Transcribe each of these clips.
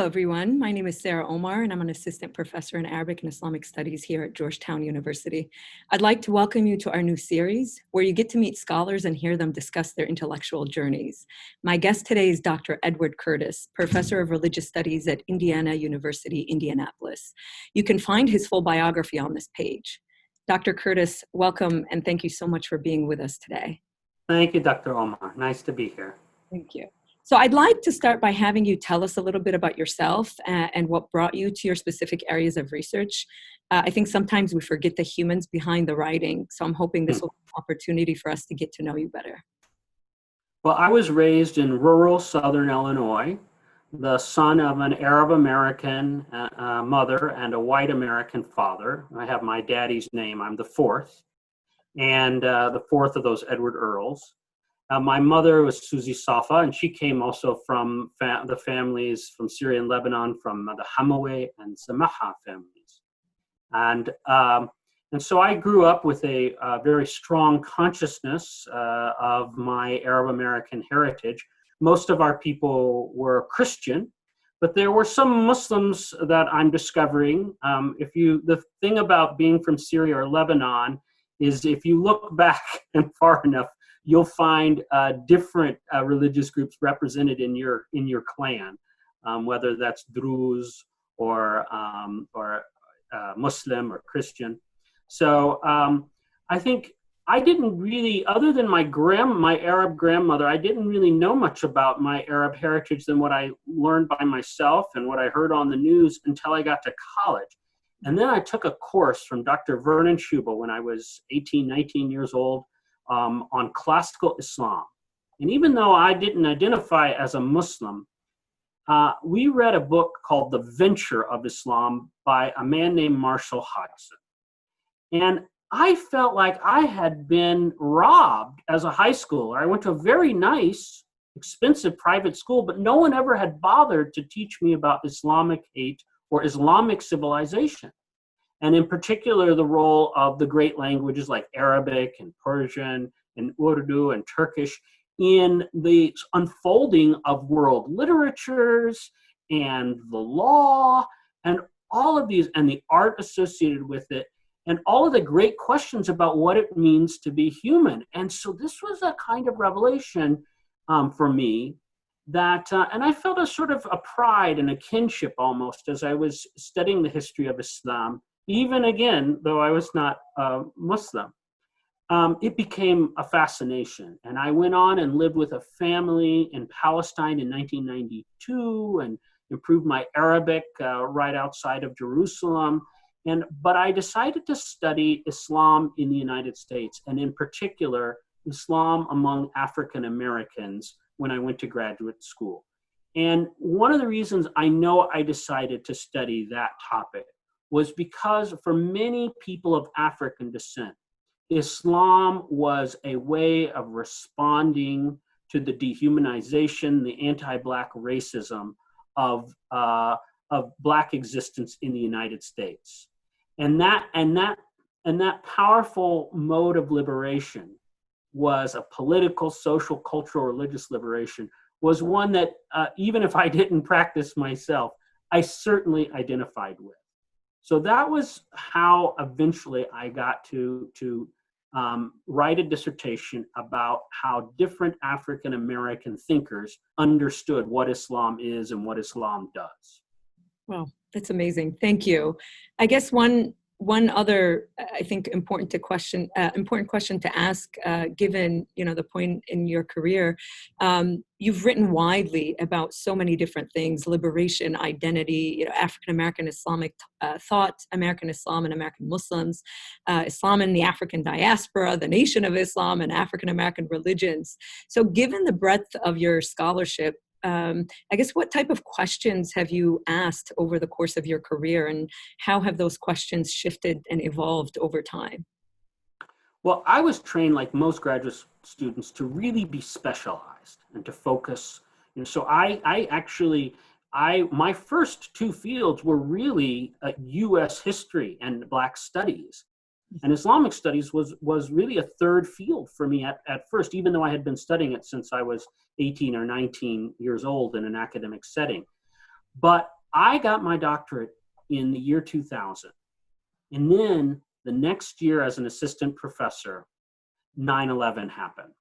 Hello, everyone. My name is Sarah Omar, and I'm an assistant professor in Arabic and Islamic Studies here at Georgetown University. I'd like to welcome you to our new series, where you get to meet scholars and hear them discuss their intellectual journeys. My guest today is Dr. Edward Curtis, professor of religious studies at Indiana University, Indianapolis. You can find his full biography on this page. Dr. Curtis, welcome, and thank you so much for being with us today. Thank you, Dr. Omar. Nice to be here. Thank you. So I'd like to start by having you tell us a little bit about yourself and what brought you to your specific areas of research. I think sometimes we forget the humans behind the writing, so I'm hoping this will be an opportunity for us to get to know you better. Well, I was raised in rural southern Illinois, the son of an Arab American mother and a white American father. I have my daddy's name. I'm the fourth, and the fourth of those Edward Earls. My mother was Susie Safa, and she came also from the families from Syria and Lebanon, from the Hamawi and Samaha families. And so I grew up with a very strong consciousness of my Arab American heritage. Most of our people were Christian, but there were some Muslims that I'm discovering. The thing about being from Syria or Lebanon is if you look back and far enough, you'll find different religious groups represented in your clan, whether that's Druze or Muslim or Christian. So I think I didn't really, other than my Arab grandmother, I didn't really know much about my Arab heritage than what I learned by myself and what I heard on the news until I got to college. And then I took a course from Dr. Vernon Schubel when I was 18, 19 years old, on classical Islam. And even though I didn't identify as a Muslim, we read a book called The Venture of Islam by a man named Marshall Hodgson. And I felt like I had been robbed as a high schooler. I went to a very nice, expensive private school, but no one ever had bothered to teach me about Islamic hate or Islamic civilization. And in particular, the role of the great languages like Arabic and Persian and Urdu and Turkish in the unfolding of world literatures and the law and all of these, and the art associated with it, and all of the great questions about what it means to be human. And so this was a kind of revelation for me that, and I felt a sort of a pride and a kinship almost as I was studying the history of Islam. Even again, though I was not Muslim, it became a fascination. And I went on and lived with a family in Palestine in 1992 and improved my Arabic right outside of Jerusalem. But I decided to study Islam in the United States, and in particular, Islam among African Americans when I went to graduate school. And one of the reasons I know I decided to study that topic was because for many people of African descent, Islam was a way of responding to the dehumanization, the anti-Black racism of Black existence in the United States. And that powerful mode of liberation was a political, social, cultural, religious liberation, was one that even if I didn't practice myself, I certainly identified with. So that was how eventually I got to write a dissertation about how different African American thinkers understood what Islam is and what Islam does. Wow, that's amazing. Thank you. I guess one other, I think, important question to ask, given the point in your career, you've written widely about so many different things: liberation, identity, African American Islamic thought, American Islam and American Muslims, Islam in the African diaspora, the Nation of Islam, and African American religions. So, given the breadth of your scholarship, I guess what type of questions have you asked over the course of your career, and how have those questions shifted and evolved over time? Well, I was trained, like most graduate students, to really be specialized and to focus. So my first two fields were really U.S. history and Black studies. And Islamic studies was really a third field for me at first, even though I had been studying it since I was 18 or 19 years old in an academic setting. But I got my doctorate in the year 2000. And then the next year as an assistant professor, 9/11 happened.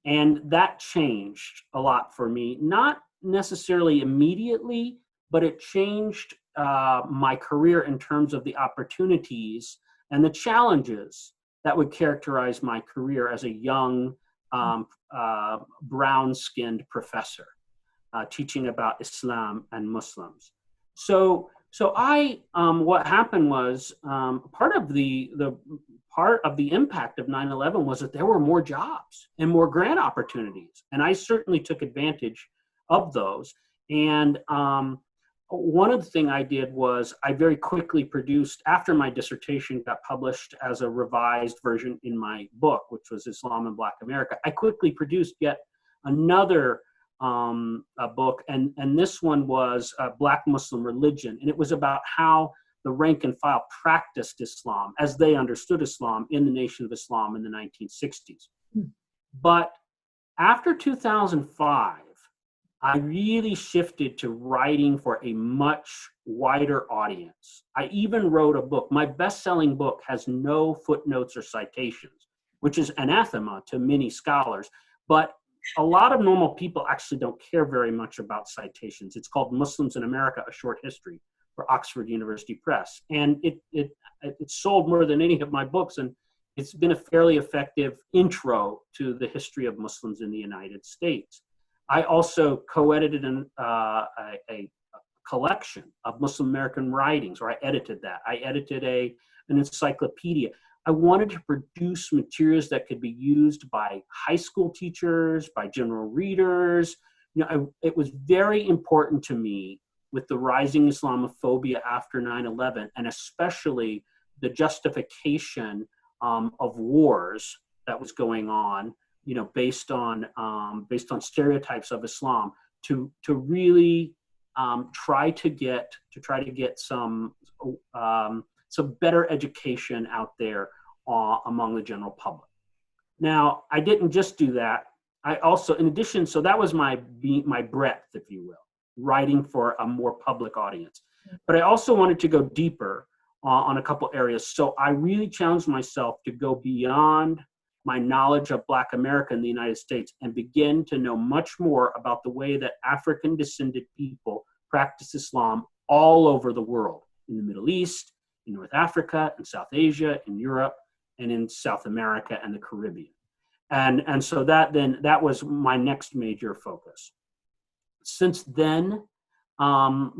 And that changed a lot for me, not necessarily immediately, but it changed my career in terms of the opportunities and the challenges that would characterize my career as a young brown-skinned professor teaching about Islam and Muslims. What happened was part of the impact of 9/11 was that there were more jobs and more grant opportunities, and I certainly took advantage of those. And one of the things I did was I very quickly produced, after my dissertation got published as a revised version in my book, which was Islam in Black America, I quickly produced yet another a book, and this one was Black Muslim Religion, and it was about how the rank and file practiced Islam as they understood Islam in the Nation of Islam in the 1960s. But after 2005, I really shifted to writing for a much wider audience. I even wrote a book. My best-selling book has no footnotes or citations, which is anathema to many scholars. But a lot of normal people actually don't care very much about citations. It's called Muslims in America, A Short History for Oxford University Press. And it sold more than any of my books, and it's been a fairly effective intro to the history of Muslims in the United States. I also co-edited a collection of Muslim American writings, or I edited that. I edited an encyclopedia. I wanted to produce materials that could be used by high school teachers, by general readers. It was very important to me with the rising Islamophobia after 9/11, and especially the justification of wars that was going on, based on stereotypes of Islam, to really try to get some better education out there among the general public. Now, I didn't just do that. I also, in addition, so that was my breadth, if you will, writing for a more public audience. But I also wanted to go deeper on a couple areas. So I really challenged myself to go beyond my knowledge of Black America in the United States and begin to know much more about the way that African descended people practice Islam all over the world, in the Middle East, in North Africa, in South Asia, in Europe, and in South America and the Caribbean. And so that was my next major focus. Since then, I've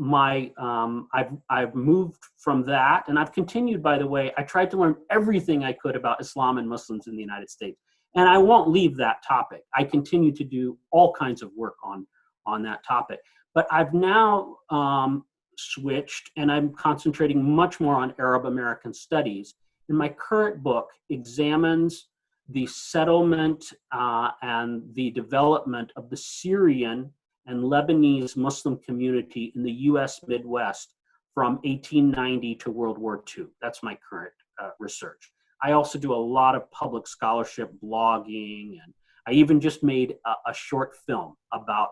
moved from that, and I've continued, by the way. I tried to learn everything I could about Islam and Muslims in the United States, and I won't leave that topic. I continue to do all kinds of work on that topic, but I've now switched, and I'm concentrating much more on Arab American studies. And my current book examines the settlement and the development of the Syrian and Lebanese Muslim community in the U.S. Midwest from 1890 to World War II. That's my current research. I also do a lot of public scholarship blogging, and I even just made a short film about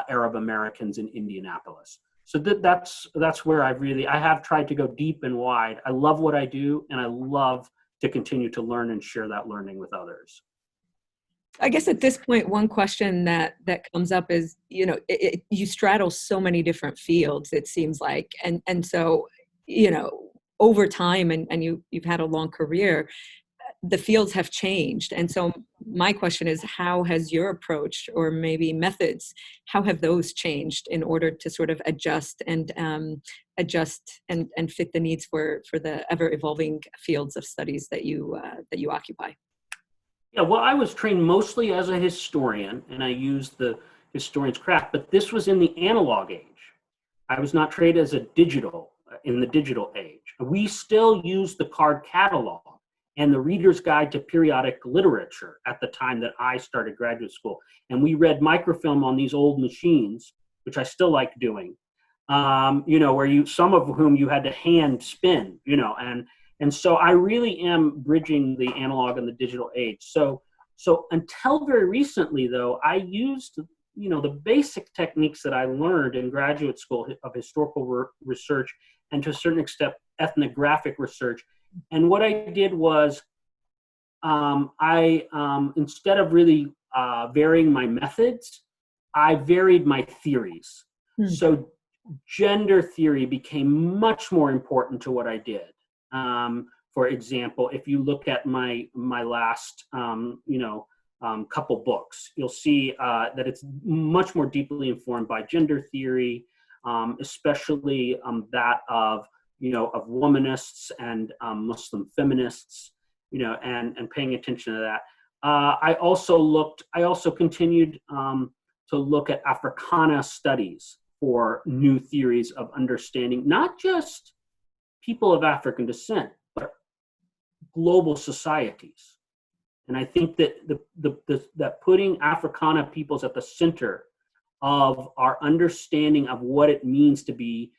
Arab Americans in Indianapolis. So that's where I have tried to go deep and wide. I love what I do, and I love to continue to learn and share that learning with others. I guess at this point, one question that comes up is, you straddle so many different fields, it seems like. And so, over time, and you've had a long career, the fields have changed. And so my question is, how has your approach, or maybe methods, how have those changed in order to sort of adjust and fit the needs for the ever evolving fields of studies that you occupy? Yeah, well, I was trained mostly as a historian, and I used the historian's craft, but this was in the analog age. I was not trained as in the digital age. We still use the card catalog and the Reader's Guide to Periodic Literature at the time that I started graduate school. And we read microfilm on these old machines, which I still like doing, where some of whom you had to hand spin, and so I really am bridging the analog and the digital age. So until very recently, though, I used the basic techniques that I learned in graduate school of historical research and to a certain extent ethnographic research. And what I did was instead of really varying my methods, I varied my theories. So gender theory became much more important to what I did. For example, if you look at my last, couple books, you'll see that it's much more deeply informed by gender theory, especially that of womanists and Muslim feminists, and paying attention to that. I also continued to look at Africana studies for new theories of understanding, not just people of African descent, but global societies. And I think that that putting Africana peoples at the center of our understanding of what it means to be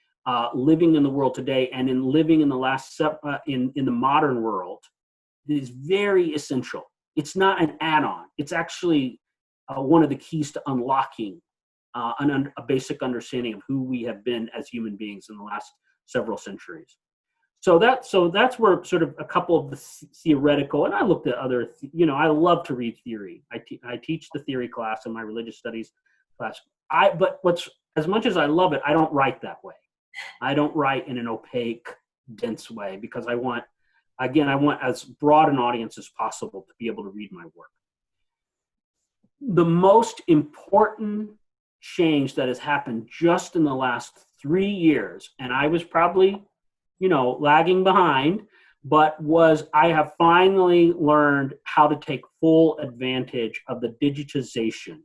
living in the world today and in living in the in the modern world is very essential. It's not an add-on. It's actually one of the keys to unlocking a basic understanding of who we have been as human beings in the last several centuries. So that's where sort of a couple of the theoretical, and I looked at other, I love to read theory. I teach the theory class in my religious studies class. But as much as I love it, I don't write that way. I don't write in an opaque, dense way because I want as broad an audience as possible to be able to read my work. The most important change that has happened just in the last 3 years, and I was probably, lagging behind, but I have finally learned how to take full advantage of the digitization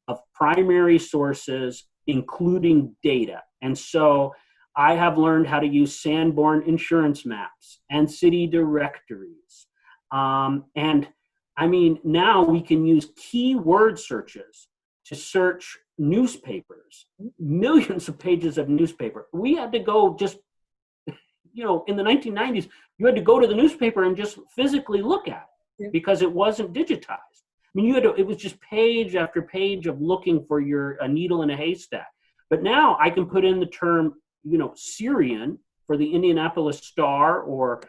of primary sources, including data. And so I have learned how to use Sanborn insurance maps and city directories. And I mean, now we can use keyword searches to search newspapers, millions of pages of newspaper. We had to go just, in the 1990s, you had to go to the newspaper and just physically look at it because it wasn't digitized. I mean, it was just page after page of looking for a needle in a haystack. But now I can put in the term, Syrian for the Indianapolis Star or,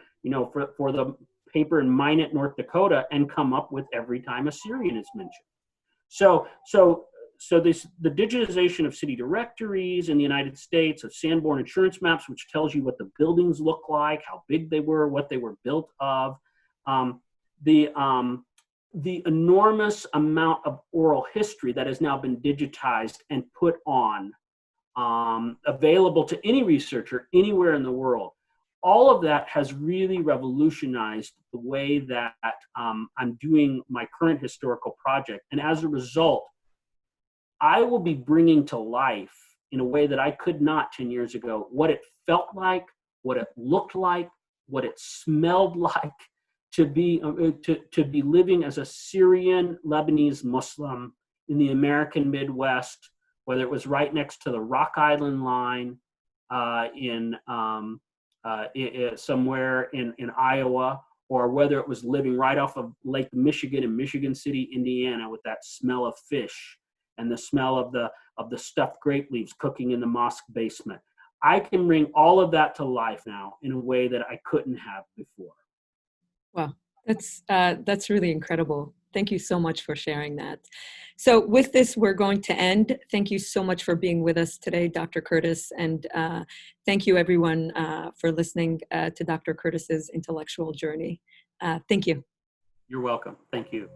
for the paper in Minot, North Dakota, and come up with every time a Syrian is mentioned. So the digitization of city directories in the United States, of Sanborn insurance maps, which tells you what the buildings look like, how big they were, what they were built of, the enormous amount of oral history that has now been digitized and put on, available to any researcher anywhere in the world. All of that has really revolutionized the way that I'm doing my current historical project. And as a result, I will be bringing to life in a way that I could not 10 years ago, what it felt like, what it looked like, what it smelled like to be living as a Syrian Lebanese Muslim in the American Midwest, whether it was right next to the Rock Island line somewhere in Iowa, or whether it was living right off of Lake Michigan in Michigan City, Indiana, with that smell of fish and the smell of the stuffed grape leaves cooking in the mosque basement. I can bring all of that to life now in a way that I couldn't have before. Wow, that's really incredible. Thank you so much for sharing that. So with this, we're going to end. Thank you so much for being with us today, Dr. Curtis. And thank you, everyone, for listening to Dr. Curtis's intellectual journey. Thank you. You're welcome. Thank you.